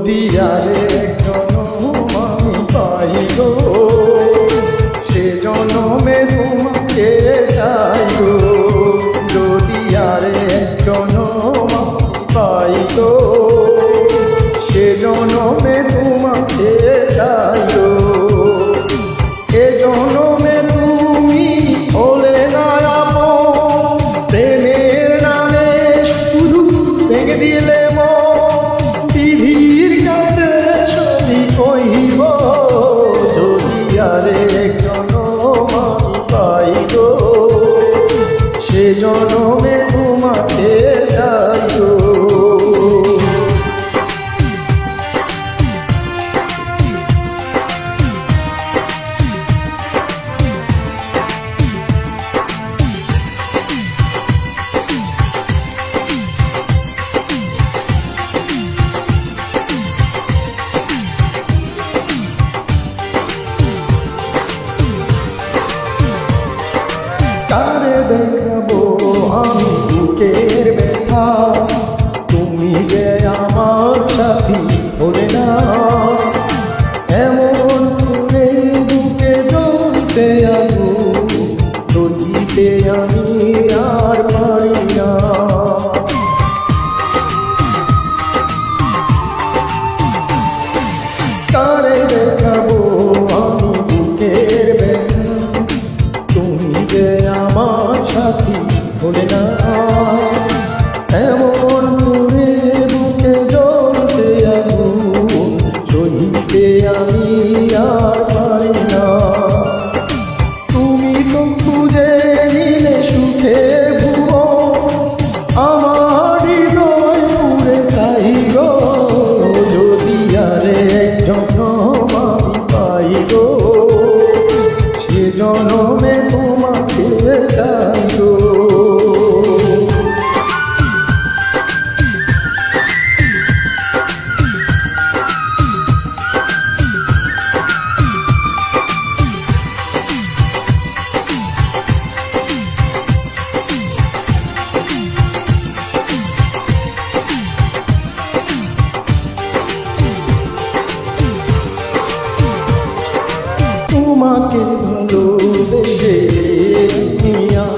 যদি আরেক জনম আমি পাই গো, সে জনমে তোমাকে চাই গো। যদি আরেক জনম আমি পাই গো, সে জনমে তোমাকে চাই গো। এ জনমে তুমি হলে না আপন, প্রেমের নামে শুধু ভেঙে দিলে বিধির কাছে সবই কইব। যদি আরেক জনম আমি পাই গো, সে জনমে তোমাকে চাই গো। কারে দেখাবো আমি বুকের ব্যথা, তুমি যে আমার সাথী হলে না। এমন করে বুকে জ্বলছে আগুন, জ্বলিতে আমি আর পারি না। কারে দেখাবো আমি বুকের ব্যথা, তুমি যে আমার সাথী হলে না। এমন করে বুকে জ্বলছে আগুন, সইতে আমি আর পারি না। তুমি তো খুঁজে নিলে সুখের ভুবন, আমার হৃদয় পুরে ছাই গো। যদি আরেক জনম আমি পাই গো, সে জনমে তোমাকে চাই গো। তোমাকে ভালোবেসে মিয়া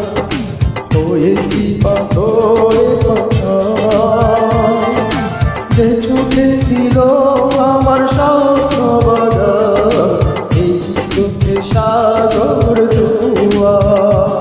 হয়েছি পাথরে পাথা, যে চোখে ছিল আমার স্বপ্ন বাধা, এই চোখে সাগর জোয়ার।